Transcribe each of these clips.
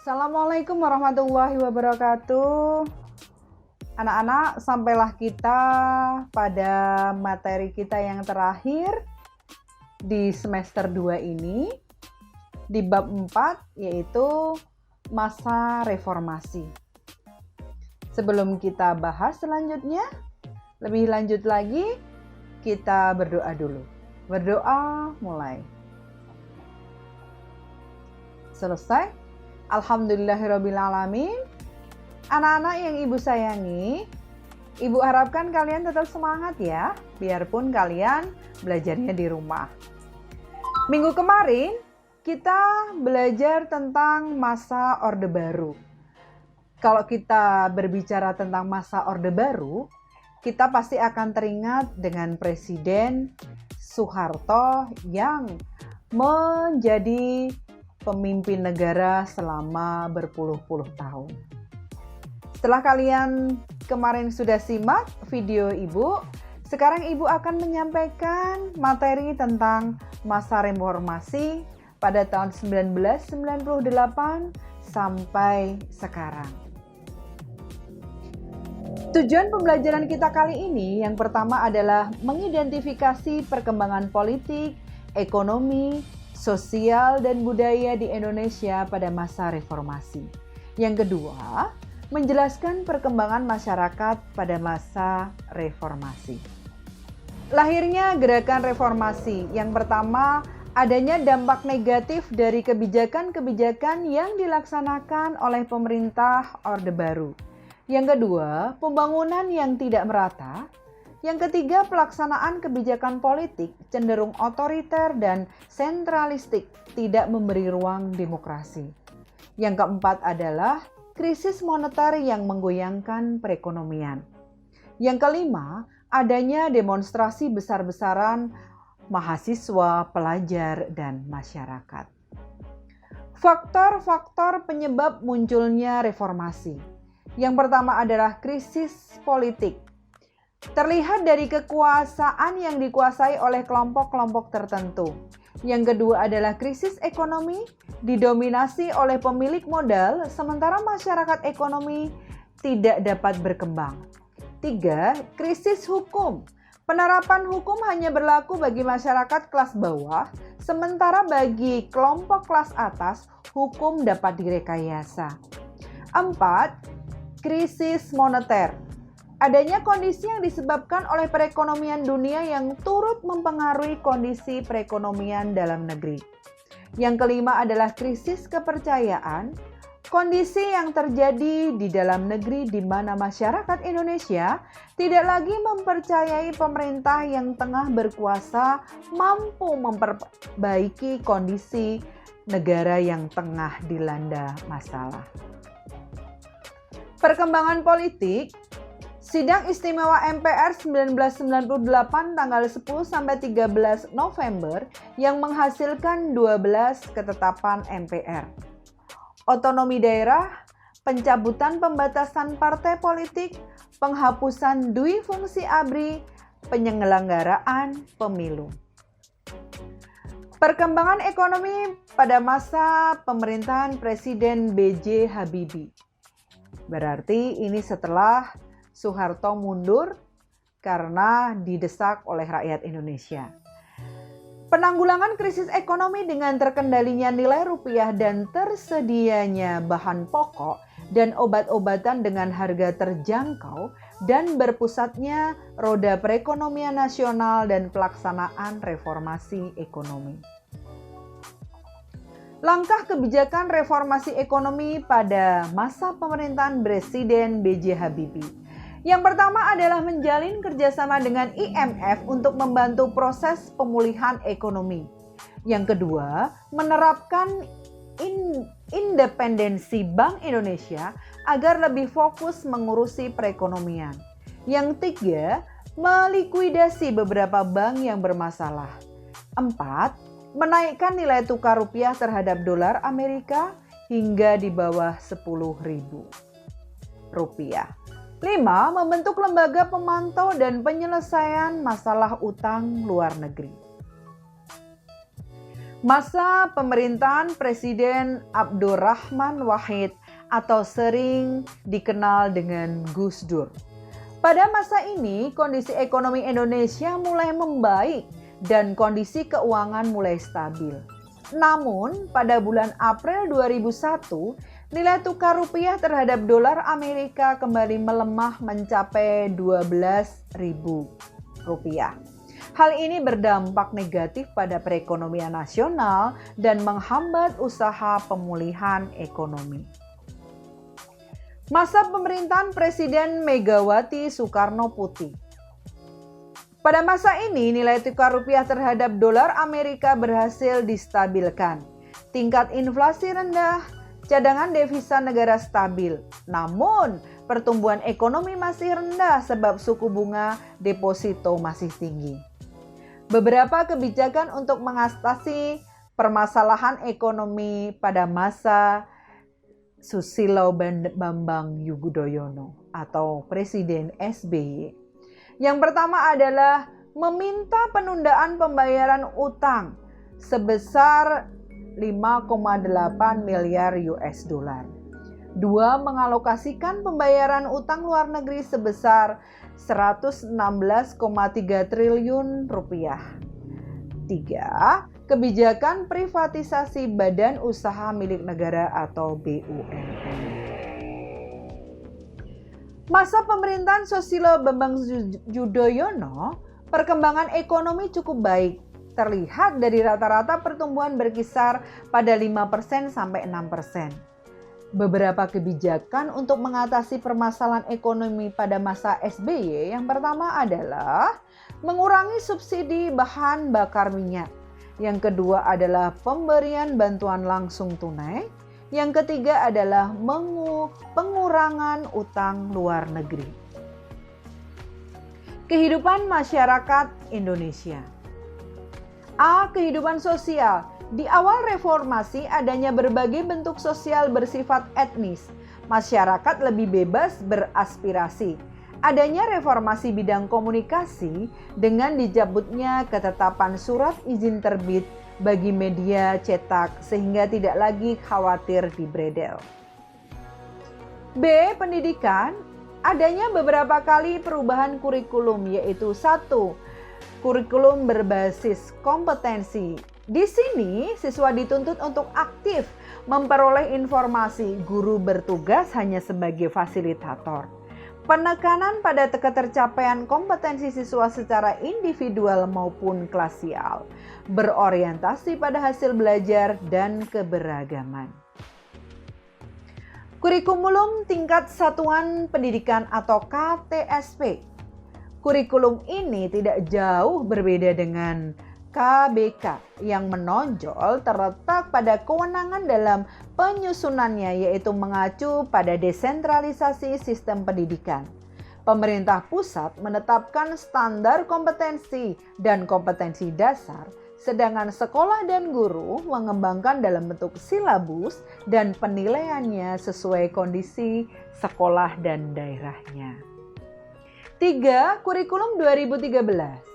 Assalamualaikum warahmatullahi wabarakatuh. Anak-anak, sampailah kita pada materi kita yang terakhir di semester 2 ini, di bab 4, yaitu masa reformasi. Sebelum kita bahas selanjutnya, lebih lanjut lagi, kita berdoa dulu. Berdoa mulai. Selesai? Alhamdulillahirrabbilalamin. Anak-anak yang Ibu sayangi, Ibu harapkan kalian tetap semangat ya, biarpun kalian belajarnya di rumah. Minggu kemarin kita belajar tentang masa Orde Baru. Kalau kita berbicara tentang masa Orde Baru, kita pasti akan teringat dengan Presiden Soeharto yang menjadi pemimpin negara selama berpuluh-puluh tahun. Setelah kalian kemarin sudah simak video Ibu, sekarang Ibu akan menyampaikan materi tentang masa reformasi pada tahun 1998 sampai sekarang. Tujuan pembelajaran kita kali ini yang pertama adalah mengidentifikasi perkembangan politik, ekonomi, sosial dan budaya di Indonesia pada masa reformasi. Yang kedua, menjelaskan perkembangan masyarakat pada masa reformasi. Lahirnya gerakan reformasi. Yang pertama, adanya dampak negatif dari kebijakan-kebijakan yang dilaksanakan oleh pemerintah Orde Baru. Yang kedua, pembangunan yang tidak merata. Yang ketiga, pelaksanaan kebijakan politik cenderung otoriter dan sentralistik, tidak memberi ruang demokrasi. Yang keempat adalah krisis moneter yang menggoyangkan perekonomian. Yang kelima, adanya demonstrasi besar-besaran mahasiswa, pelajar, dan masyarakat. Faktor-faktor penyebab munculnya reformasi. Yang pertama adalah krisis politik. Terlihat dari kekuasaan yang dikuasai oleh kelompok-kelompok tertentu. Yang kedua adalah krisis ekonomi, didominasi oleh pemilik modal, sementara masyarakat ekonomi tidak dapat berkembang. 3. Krisis hukum. Penerapan hukum hanya berlaku bagi masyarakat kelas bawah, sementara bagi kelompok kelas atas, hukum dapat direkayasa. 4. Krisis moneter. Adanya kondisi yang disebabkan oleh perekonomian dunia yang turut mempengaruhi kondisi perekonomian dalam negeri. Yang kelima adalah krisis kepercayaan, kondisi yang terjadi di dalam negeri di mana masyarakat Indonesia tidak lagi mempercayai pemerintah yang tengah berkuasa mampu memperbaiki kondisi negara yang tengah dilanda masalah. Perkembangan politik. Sidang Istimewa MPR 1998 tanggal 10 sampai 13 November yang menghasilkan 12 ketetapan MPR. Otonomi daerah, pencabutan pembatasan partai politik, penghapusan dui fungsi ABRI, penyelenggaraan pemilu. Perkembangan ekonomi pada masa pemerintahan Presiden B.J. Habibie. Berarti ini setelah Soeharto mundur karena didesak oleh rakyat Indonesia. Penanggulangan krisis ekonomi dengan terkendalinya nilai rupiah dan tersedianya bahan pokok dan obat-obatan dengan harga terjangkau dan berpusatnya roda perekonomian nasional dan pelaksanaan reformasi ekonomi. Langkah kebijakan reformasi ekonomi pada masa pemerintahan Presiden B.J. Habibie. Yang pertama adalah menjalin kerjasama dengan IMF untuk membantu proses pemulihan ekonomi. Yang kedua, menerapkan independensi Bank Indonesia agar lebih fokus mengurusi perekonomian. Yang tiga, melikuidasi beberapa bank yang bermasalah. 4. Menaikkan nilai tukar rupiah terhadap dolar Amerika hingga di bawah 10.000 rupiah. 5. Membentuk lembaga pemantau dan penyelesaian masalah utang luar negeri. Masa pemerintahan Presiden Abdurrahman Wahid atau sering dikenal dengan Gus Dur. Pada masa ini, kondisi ekonomi Indonesia mulai membaik dan kondisi keuangan mulai stabil. Namun, pada bulan April 2001, nilai tukar rupiah terhadap dolar Amerika kembali melemah mencapai 12.000 rupiah. Hal ini berdampak negatif pada perekonomian nasional dan menghambat usaha pemulihan ekonomi. Masa pemerintahan Presiden Megawati Soekarno Putri. Pada masa ini, nilai tukar rupiah terhadap dolar Amerika berhasil distabilkan. Tingkat inflasi rendah, cadangan devisa negara stabil. Namun, pertumbuhan ekonomi masih rendah sebab suku bunga deposito masih tinggi. Beberapa kebijakan untuk mengatasi permasalahan ekonomi pada masa Susilo Bambang Yudhoyono atau Presiden SBY. Yang pertama adalah meminta penundaan pembayaran utang sebesar 5,8 miliar US dollar. 2. Mengalokasikan pembayaran utang luar negeri sebesar 116,3 triliun rupiah. 3. Kebijakan privatisasi badan usaha milik negara atau BUMN. Masa pemerintahan Susilo Bambang Yudhoyono, perkembangan ekonomi cukup baik. Terlihat dari rata-rata pertumbuhan berkisar pada 5% sampai 6%. Beberapa kebijakan untuk mengatasi permasalahan ekonomi pada masa SBY yang pertama adalah mengurangi subsidi bahan bakar minyak. Yang kedua adalah pemberian bantuan langsung tunai. Yang ketiga adalah pengurangan utang luar negeri. Kehidupan masyarakat Indonesia. A. Kehidupan sosial. Di awal reformasi adanya berbagai bentuk sosial bersifat etnis. Masyarakat lebih bebas beraspirasi. Adanya reformasi bidang komunikasi dengan dicabutnya ketetapan surat izin terbit bagi media cetak sehingga tidak lagi khawatir dibredel. B. Pendidikan. Adanya beberapa kali perubahan kurikulum yaitu 1. Kurikulum berbasis kompetensi. Di sini, siswa dituntut untuk aktif memperoleh informasi, guru bertugas hanya sebagai fasilitator. Penekanan pada ketercapaian kompetensi siswa secara individual maupun klasial, berorientasi pada hasil belajar dan keberagaman. Kurikulum tingkat satuan pendidikan atau KTSP. Kurikulum ini tidak jauh berbeda dengan KBK yang menonjol terletak pada kewenangan dalam penyusunannya yaitu mengacu pada desentralisasi sistem pendidikan. Pemerintah pusat menetapkan standar kompetensi dan kompetensi dasar, sedangkan sekolah dan guru mengembangkan dalam bentuk silabus dan penilaiannya sesuai kondisi sekolah dan daerahnya. 3. Kurikulum 2013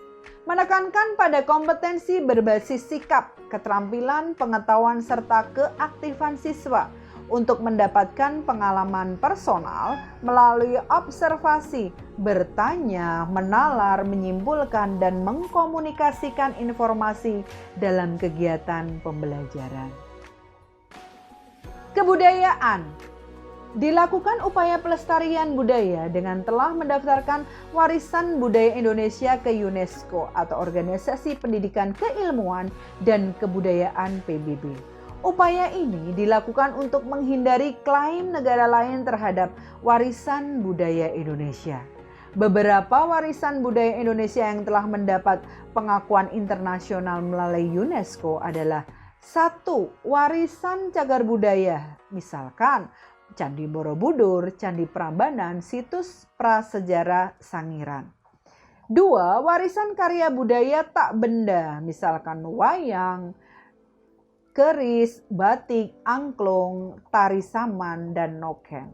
menekankan pada kompetensi berbasis sikap, keterampilan, pengetahuan, serta keaktifan siswa untuk mendapatkan pengalaman personal melalui observasi, bertanya, menalar, menyimpulkan, dan mengkomunikasikan informasi dalam kegiatan pembelajaran. Kebudayaan. Dilakukan upaya pelestarian budaya dengan telah mendaftarkan warisan budaya Indonesia ke UNESCO atau Organisasi Pendidikan Keilmuan dan Kebudayaan PBB. Upaya ini dilakukan untuk menghindari klaim negara lain terhadap warisan budaya Indonesia. Beberapa warisan budaya Indonesia yang telah mendapat pengakuan internasional melalui UNESCO adalah 1. Warisan cagar budaya, misalkan Candi Borobudur, Candi Prambanan, situs prasejarah Sangiran. 2. Warisan karya budaya tak benda, misalkan wayang, keris, batik, angklung, tari saman, dan noken.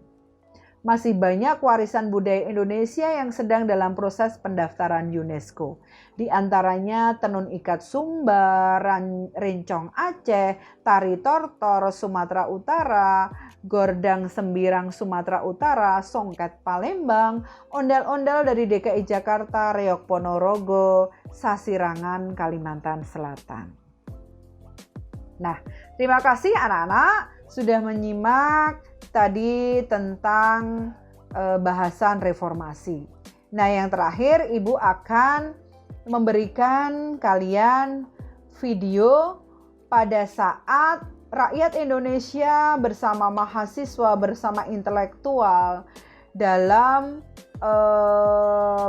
Masih banyak warisan budaya Indonesia yang sedang dalam proses pendaftaran UNESCO. Di antaranya tenun ikat Sumba, rencong Aceh, tari tortor Sumatera Utara, gordang sembirang Sumatera Utara, songket Palembang, ondel-ondel dari DKI Jakarta, reog Ponorogo, sasirangan Kalimantan Selatan. Nah, terima kasih anak-anak sudah menyimak tadi tentang bahasan reformasi. Nah, yang terakhir Ibu akan memberikan kalian video pada saat rakyat Indonesia bersama mahasiswa, bersama intelektual dalam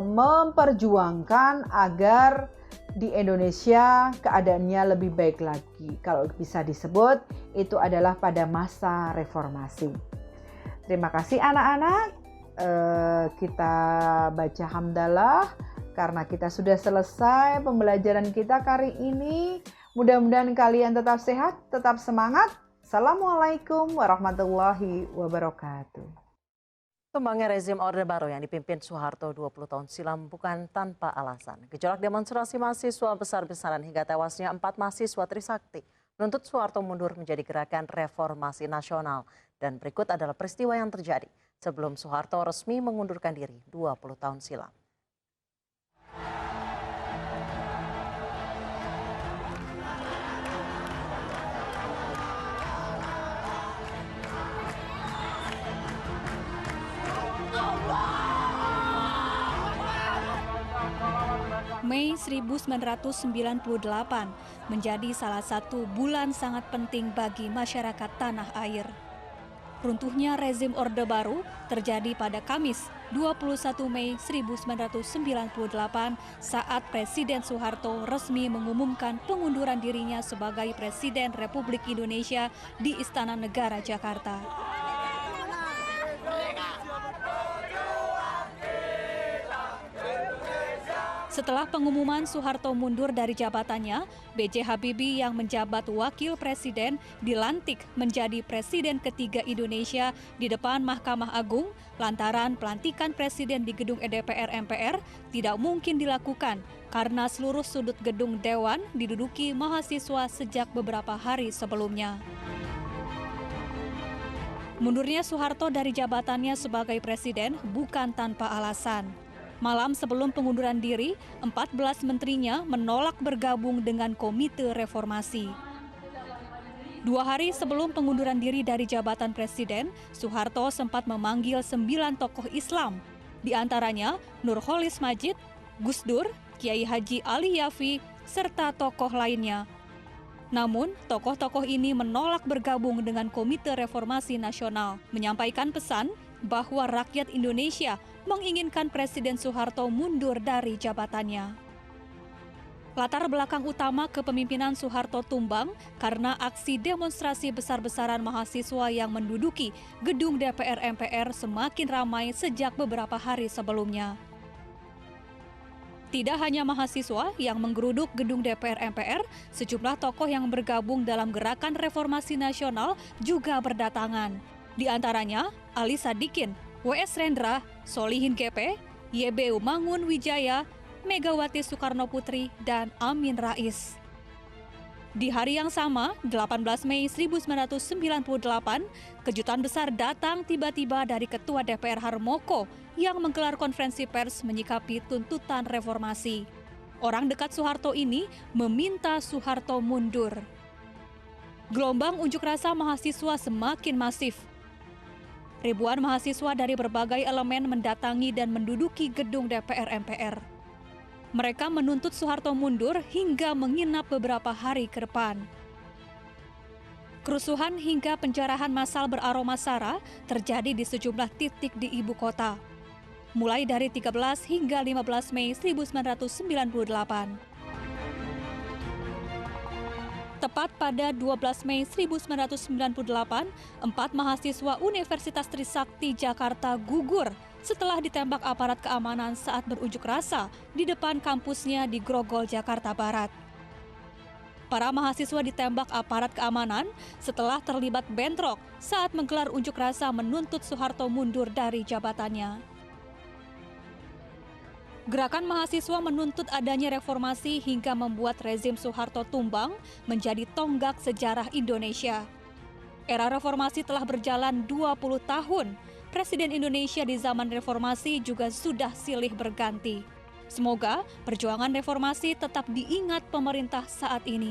memperjuangkan agar di Indonesia keadaannya lebih baik lagi. Kalau bisa disebut, itu adalah pada masa reformasi. Terima kasih anak-anak. Kita baca hamdalah karena kita sudah selesai pembelajaran kita kali ini. Mudah-mudahan kalian tetap sehat, tetap semangat. Assalamualaikum warahmatullahi wabarakatuh. Tumbangnya rezim Orde Baru yang dipimpin Soeharto 20 tahun silam bukan tanpa alasan. Gejolak demonstrasi mahasiswa besar-besaran hingga tewasnya 4 mahasiswa Trisakti menuntut Soeharto mundur menjadi gerakan reformasi nasional. Dan berikut adalah peristiwa yang terjadi sebelum Soeharto resmi mengundurkan diri 20 tahun silam. Mei 1998 menjadi salah satu bulan sangat penting bagi masyarakat tanah air. Runtuhnya rezim Orde Baru terjadi pada Kamis 21 Mei 1998 saat Presiden Soeharto resmi mengumumkan pengunduran dirinya sebagai Presiden Republik Indonesia di Istana Negara Jakarta. Setelah pengumuman Soeharto mundur dari jabatannya, B.J. Habibie yang menjabat Wakil Presiden dilantik menjadi Presiden ketiga Indonesia di depan Mahkamah Agung lantaran pelantikan Presiden di gedung DPR MPR tidak mungkin dilakukan karena seluruh sudut gedung Dewan diduduki mahasiswa sejak beberapa hari sebelumnya. Mundurnya Soeharto dari jabatannya sebagai Presiden bukan tanpa alasan. Malam sebelum pengunduran diri, 14 menterinya menolak bergabung dengan Komite Reformasi. 2 hari sebelum pengunduran diri dari jabatan Presiden, Soeharto sempat memanggil 9 tokoh Islam, di antaranya Nurholis Majid, Gus Dur, Kiai Haji Ali Yafi, serta tokoh lainnya. Namun, tokoh-tokoh ini menolak bergabung dengan Komite Reformasi Nasional, menyampaikan pesan bahwa rakyat Indonesia menginginkan Presiden Soeharto mundur dari jabatannya. Latar belakang utama kepemimpinan Soeharto tumbang karena aksi demonstrasi besar-besaran mahasiswa yang menduduki gedung DPR MPR semakin ramai sejak beberapa hari sebelumnya. Tidak hanya mahasiswa yang menggeruduk gedung DPR MPR, sejumlah tokoh yang bergabung dalam gerakan reformasi nasional juga berdatangan. Di antaranya Ali Sadikin, W.S. Rendra, Solihin GP, YB Mangun Wijaya, Megawati Soekarno Putri, dan Amin Rais. Di hari yang sama, 18 Mei 1998, kejutan besar datang tiba-tiba dari Ketua DPR Harmoko yang menggelar konferensi pers menyikapi tuntutan reformasi. Orang dekat Soeharto ini meminta Soeharto mundur. Gelombang unjuk rasa mahasiswa semakin masif. Ribuan mahasiswa dari berbagai elemen mendatangi dan menduduki gedung DPR MPR. Mereka menuntut Soeharto mundur hingga menginap beberapa hari ke depan. Kerusuhan hingga penjarahan massal beraroma sara terjadi di sejumlah titik di ibu kota, mulai dari 13 hingga 15 Mei 1998. Tepat pada 12 Mei 1998, 4 mahasiswa Universitas Trisakti Jakarta gugur setelah ditembak aparat keamanan saat berunjuk rasa di depan kampusnya di Grogol, Jakarta Barat. Para mahasiswa ditembak aparat keamanan setelah terlibat bentrok saat menggelar unjuk rasa menuntut Soeharto mundur dari jabatannya. Gerakan mahasiswa menuntut adanya reformasi hingga membuat rezim Soeharto tumbang menjadi tonggak sejarah Indonesia. Era reformasi telah berjalan 20 tahun. Presiden Indonesia di zaman reformasi juga sudah silih berganti. Semoga perjuangan reformasi tetap diingat pemerintah saat ini.